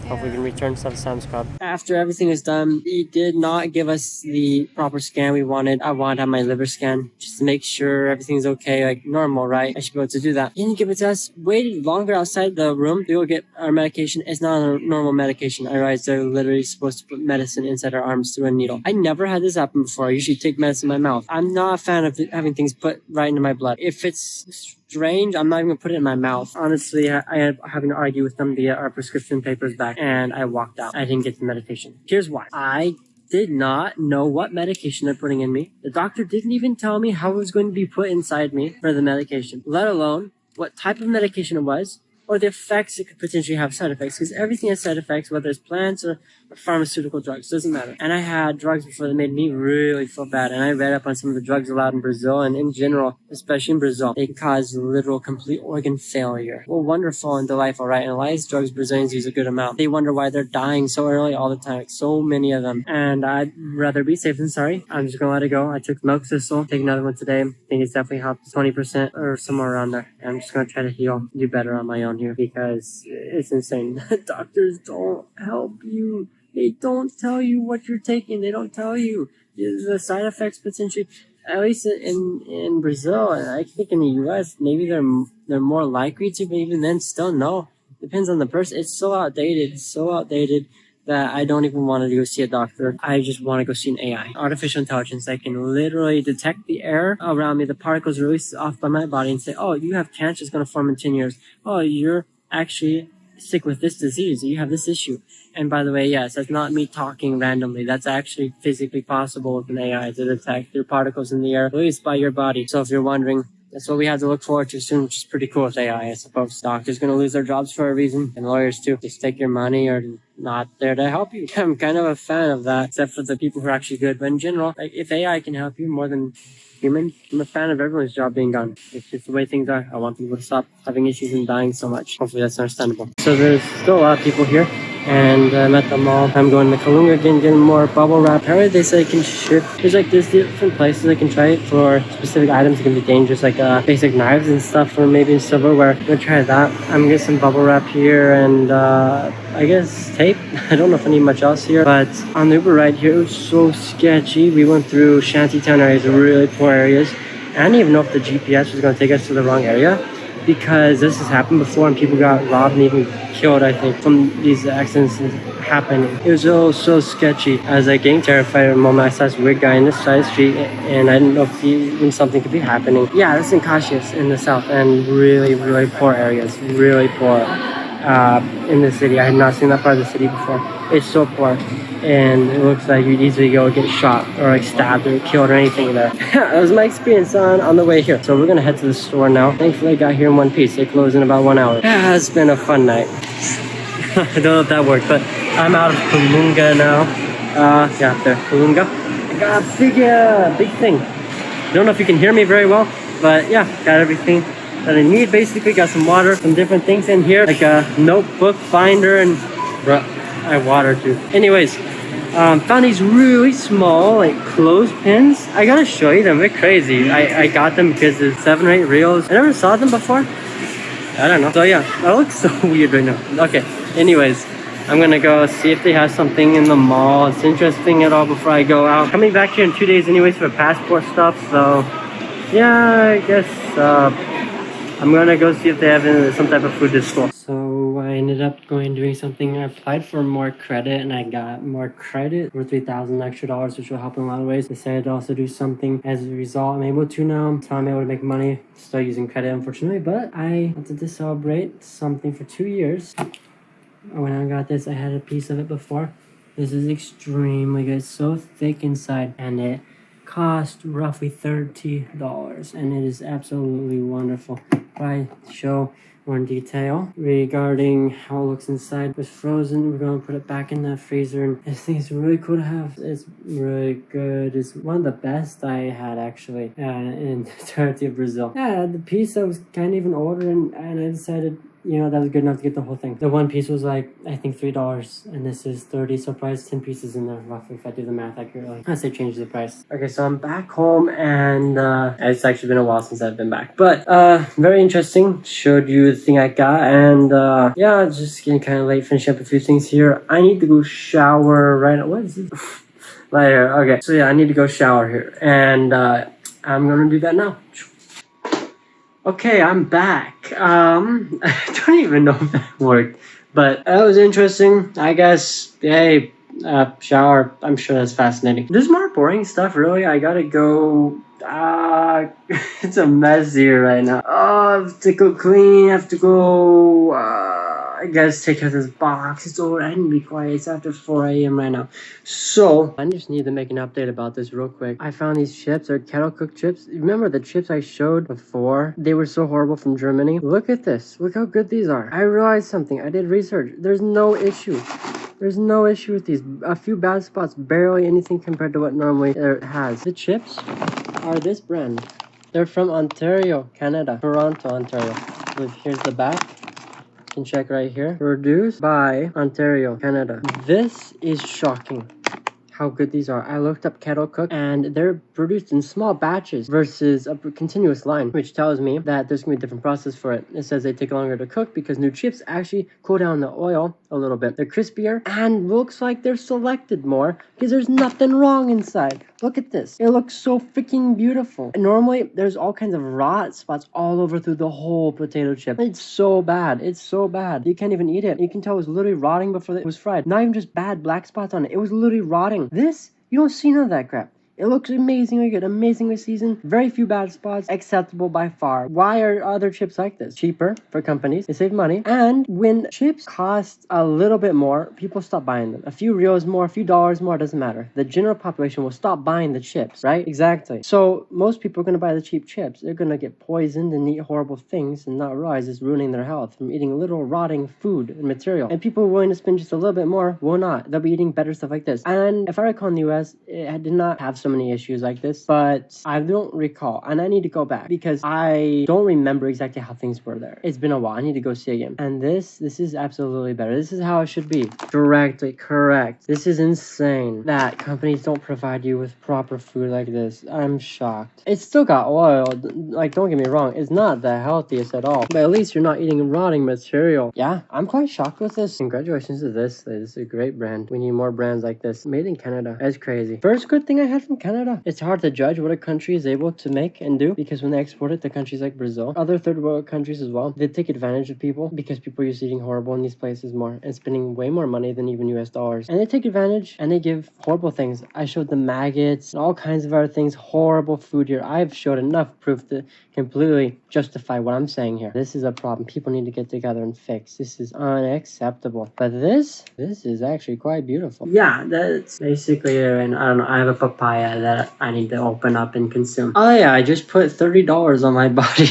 Hope we can return to the Sam's Club. After everything is done, he did not give us the proper scan we wanted. I wanted to have my liver scan just to make sure everything's okay, like normal, right? I should be able to do that. He didn't give it to us. Waited longer outside the room to go get our medication. It's not a normal medication. I realize they're literally supposed to put medicine inside our arms through a needle. I never had this happen before. I usually take medicine in my mouth. I'm not a fan of having things put right into my blood. If it's strange, I'm not even gonna put it in my mouth. Honestly, I had having to argue with them to get our prescription papers back, and I walked out. I didn't get the medication. Here's why. I did not know what medication they're putting in me. The doctor didn't even tell me how it was going to be put inside me for the medication, let alone what type of medication it was, or the effects it could potentially have, side effects, because everything has side effects, whether it's plants or pharmaceutical drugs, doesn't matter. And I had drugs before that made me really feel bad. And I read up on some of the drugs allowed in Brazil, and in general, especially in Brazil, they cause literal complete organ failure. Well, wonderful and delightful, right? And a lot of these drugs Brazilians use a good amount. They wonder why they're dying so early all the time, like so many of them. And I'd rather be safe than sorry. I'm just gonna let it go. I took milk thistle, take another one today. I think it's definitely helped 20% or somewhere around there. And I'm just gonna try to heal, do better on my own here because it's insane. Doctors don't help you. They don't tell you what you're taking. They don't tell you the side effects potentially. At least in Brazil, and I think in the U.S., maybe they're more likely to, but even then, still no. Depends on the person. It's so outdated that I don't even want to go see a doctor. I just want to go see an AI, artificial intelligence that can literally detect the air around me, the particles released off by my body, and say, "Oh, you have cancer. It's going to form in 10 years. Oh, you're actually sick with this disease. You have this issue." And by the way, yes, that's not me talking randomly. That's actually physically possible with an AI to detect your particles in the air released by your body. So if you're wondering, that's what we have to look forward to soon, which is pretty cool with AI, I suppose. Doctors going to lose their jobs for a reason, and lawyers too. Just take your money or not there to help you. I'm kind of a fan of that, except for the people who are actually good. But in general, like if AI can help you more than humans, I'm a fan of everyone's job being gone. It's just the way things are. I want people to stop having issues and dying so much. Hopefully that's understandable. So there's still a lot of people here. And I'm at the mall. I'm going to Kalunga again, getting more bubble wrap. Apparently they say I can ship. There's different places I can try it for specific items that can be dangerous, like basic knives and stuff, or maybe silverware. I'm gonna try that. I'm gonna get some bubble wrap here and I guess tape. I don't know if I need much else here, but on the Uber ride here, it was so sketchy. We went through shantytown areas, really poor areas. I didn't even know if the GPS was gonna take us to the wrong area, because this has happened before and people got robbed and even killed, I think, from these accidents happening. It was so sketchy. I was like getting terrified at the moment. I saw this weird guy in this side street and I didn't know if even something could be happening. Yeah, this is in Caxias in the south, and really poor areas, really poor in the city. I had not seen that part of the city before. It's so poor. And it looks like you'd easily go get shot or like stabbed or killed or anything there. That was my experience on the way here. So we're gonna head to the store now. Thankfully I got here in one piece. They close in about 1 hour. Yeah, it's been a fun night. I don't know if that worked, but I'm out of Kalunga now. Yeah, there, Kalunga. I got a big thing. Don't know if you can hear me very well, but yeah, got everything that I need. Basically got some water, some different things in here, like a notebook binder and I water too. Anyways, found these really small like clothespins. I gotta show you them. They're crazy. I got them because there's 7 or 8 reels. I never saw them before. I don't know. So yeah, that looks so weird right now. Okay. Anyways, I'm gonna go see if they have something in the mall. It's interesting at all before I go out. Coming back here in 2 days anyways for passport stuff. So yeah, I guess I'm gonna go see if they have some type of food this school. So I ended up doing something. I applied for more credit and I got more credit for $3,000 extra, which will help in a lot of ways. Decided to also do something as a result. I'm able to now. So I'm able to make money still using credit, unfortunately. But I wanted to celebrate something for 2 years. When I got this, I had a piece of it before. This is extremely good. It's so thick inside and it cost roughly $30 and it is absolutely wonderful. I show more in detail regarding how it looks inside. It was frozen. We're going to put it back in the freezer, and this thing is really cool to have. It's really good. It's one of the best I had actually in the entirety of Brazil. Yeah, the piece that was kind of even older, and I decided, you know, that was good enough to get the whole thing. The one piece was like, I think $3, and this is 30, so probably 10 pieces in there, roughly, if I do the math accurately. I'd say change the price. Okay, so I'm back home, and it's actually been a while since I've been back. But, very interesting. Showed you the thing I got, and yeah, just getting kind of late, finishing up a few things here. I need to go shower right now. What is this? Right here. Okay, so yeah, I need to go shower here, and I'm gonna do that now. Okay, I'm back. I don't even know if that worked, but that was interesting. I guess, hey, shower, I'm sure that's fascinating. There's more boring stuff, really. I gotta go, it's a mess here right now. Oh, I have to go clean, I have to go, I guess take care of this box. It's over. I need to be quiet. It's after 4 a.m. right now. So I just need to make an update about this real quick. I found these chips. They're kettle cooked chips. Remember the chips I showed before? They were so horrible from Germany. Look at this. Look how good these are. I realized something. I did research. There's no issue. There's no issue with these. A few bad spots, barely anything compared to what normally it has. The chips are this brand. They're from Ontario, Canada. Toronto, Ontario. Here's the back. You can check right here. Produced by Ontario, Canada. This is shocking how good these are. I looked up kettle cook and they're produced in small batches versus a continuous line, which tells me that there's gonna be a different process for it. It says they take longer to cook because new chips actually cool down the oil a little bit. They're crispier and looks like they're selected more because there's nothing wrong inside. Look at this. It looks so freaking beautiful. And normally there's all kinds of rot spots all over through the whole potato chip. It's so bad. It's so bad. You can't even eat it. You can tell it was literally rotting before it was fried. Not even just bad black spots on it. It was literally rotting. This, you don't see none of that crap. It looks amazingly good, amazingly seasoned, very few bad spots, acceptable by far. Why are other chips like this? Cheaper for companies, they save money, and when chips cost a little bit more, people stop buying them. A few reals more, a few dollars more, doesn't matter. The general population will stop buying the chips, right? Exactly. So most people are going to buy the cheap chips. They're going to get poisoned and eat horrible things and not realize it's ruining their health from eating little rotting food and material. And people willing to spend just a little bit more will not. They'll be eating better stuff like this. And if I recall in the US, it did not have so many issues like this, but I don't recall, and I need to go back because I don't remember exactly how things were there. It's been a while. I need to go see again. And this is absolutely better. This is how it should be. Directly correct. This is insane that companies don't provide you with proper food like this. I'm shocked. It's still got oil. Like, don't get me wrong, it's not the healthiest at all, but at least you're not eating rotting material. Yeah, I'm quite shocked with this. Congratulations to this. This is a great brand. We need more brands like this. Made in Canada. That's crazy. First good thing I had from Canada. It's hard to judge what a country is able to make and do because when they export it to countries like Brazil, other third world countries as well, they take advantage of people because people are used to eating horrible in these places more and spending way more money than even US dollars. And they take advantage and they give horrible things. I showed the maggots and all kinds of other things, horrible food here. I've showed enough proof to completely justify what I'm saying here. This is a problem people need to get together and fix. This is unacceptable. But this is actually quite beautiful. Yeah, that's basically it. And I don't know, I have a papaya that I need to open up and consume. Oh yeah, I just put $30 on my body.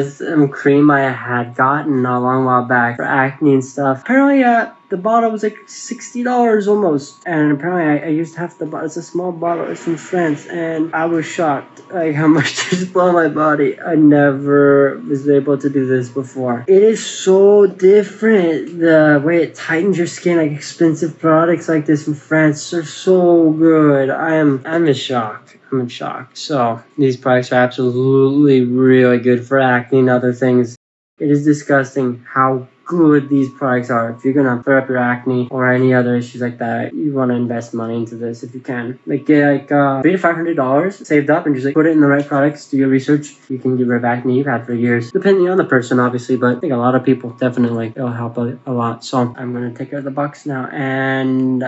Some cream I had gotten a long while back for acne and stuff. Apparently, the bottle was like $60 almost, and apparently I used half the bottle. It's a small bottle. It's from France, and I was shocked like how much just blew on my body. I never was able to do this before. It is so different. The way it tightens your skin, like expensive products like this from France are so good. I'm in shock. I'm in shock. So these products are absolutely really good for acne and other things. It is disgusting how good these products are. If you're gonna flare up your acne or any other issues like that, you want to invest money into this if you can. Like get like $300 to $500 saved up and just like put it in the right products, do your research. You can get rid of acne you've had for years, depending on the person obviously, but I think a lot of people definitely it'll help a lot. So I'm gonna take out the box now, and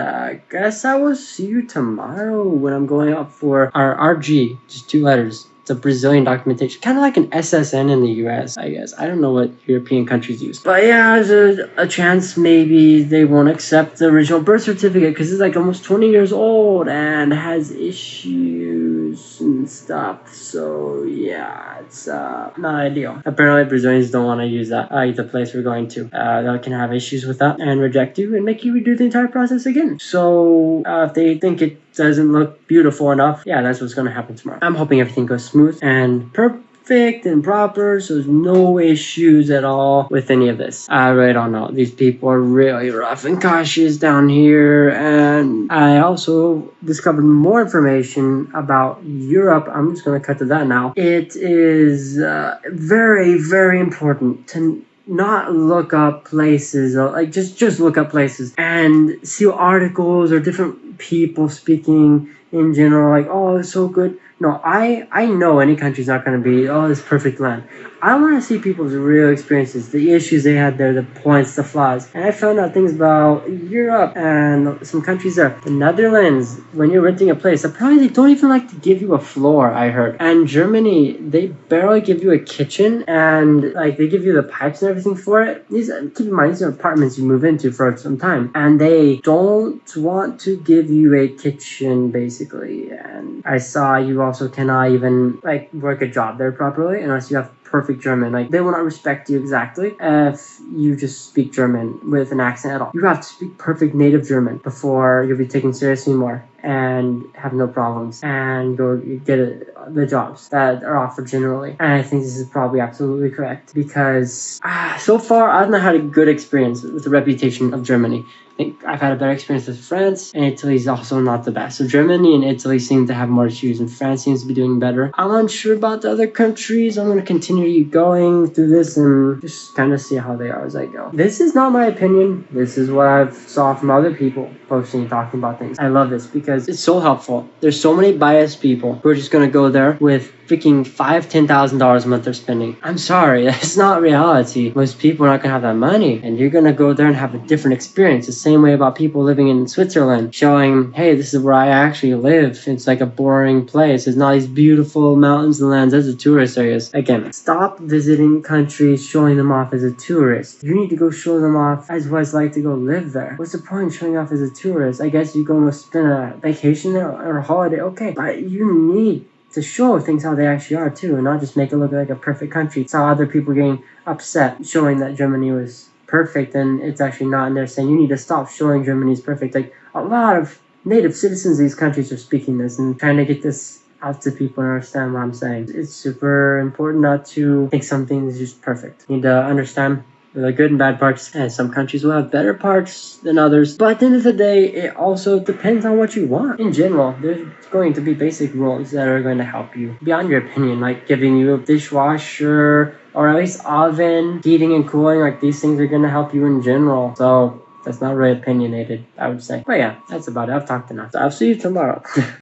guess I will see you tomorrow when I'm going up for our RG, just 2 letters. It's a Brazilian documentation, kind of like an SSN in the US, I guess. I don't know what European countries use. But yeah, there's a chance maybe they won't accept the original birth certificate because it's like almost 20 years old and has issues and stuff. So yeah, it's not ideal. Apparently Brazilians don't want to use that, the place we're going to. They can have issues with that and reject you and make you redo the entire process again. So if they think it doesn't look beautiful enough, yeah, that's what's going to happen tomorrow. I'm hoping everything goes smooth and perfect and proper, so there's no issues at all with any of this. I really don't know. These people are really rough and cautious down here, and I also discovered more information about Europe. I'm just going to cut to that now. It is very, very important to not look up places, like just look up places and see articles or different people speaking in general, like, oh, it's so good. No, I know any country's not going to be, oh, this perfect land. I want to see people's real experiences, the issues they had there, the points, the flaws. And I found out things about Europe and some countries there. The Netherlands, when you're renting a place, apparently they don't even like to give you a floor, I heard. And Germany, they barely give you a kitchen, and like they give you the pipes and everything for it. Keep in mind, these are apartments you move into for some time. And they don't want to give you a kitchen, basically. And I saw you also cannot even like work a job there properly unless you have perfect German. Like, they will not respect you exactly if you just speak German with an accent at all. You have to speak perfect native German before you'll be taken seriously more and have no problems and go get the jobs that are offered generally. And I think this is probably absolutely correct because so far I've not had a good experience with the reputation of Germany. I think I've had a better experience with France, and Italy is also not the best. So Germany and Italy seem to have more issues, and France seems to be doing better. I'm unsure about the other countries. I'm going to continue going through this and just kind of see how they are as I go. This is not my opinion. This is what I've saw from other people posting and talking about things. I love this because it's so helpful. There's so many biased people who are just going to go there with freaking $5,000-$10,000 a month they're spending. I'm sorry, that's not reality. Most people are not gonna have that money, and you're gonna go there and have a different experience. The same way about people living in Switzerland, showing, hey, this is where I actually live. It's like a boring place. There's not these beautiful mountains and lands. Those are tourist areas. Again, stop visiting countries, showing them off as a tourist. You need to go show them off as what it's like to go live there. What's the point of showing off as a tourist? I guess you're going to spend a vacation there or a holiday. Okay, but you need to show things how they actually are too, and not just make it look like a perfect country. Saw other people getting upset showing that Germany was perfect and it's actually not, and they're saying you need to stop showing Germany's perfect. Like, a lot of native citizens of these countries are speaking this and trying to get this out to people and understand what I'm saying. It's super important not to think something is just perfect. You need to understand the good and bad parts, and some countries will have better parts than others. But at the end of the day, it also depends on what you want. In general, there's going to be basic rules that are going to help you beyond your opinion, like giving you a dishwasher or at least oven, heating and cooling. Like, these things are going to help you in general. So that's not really opinionated, I would say. But yeah, that's about it. I've talked enough. So I'll see you tomorrow.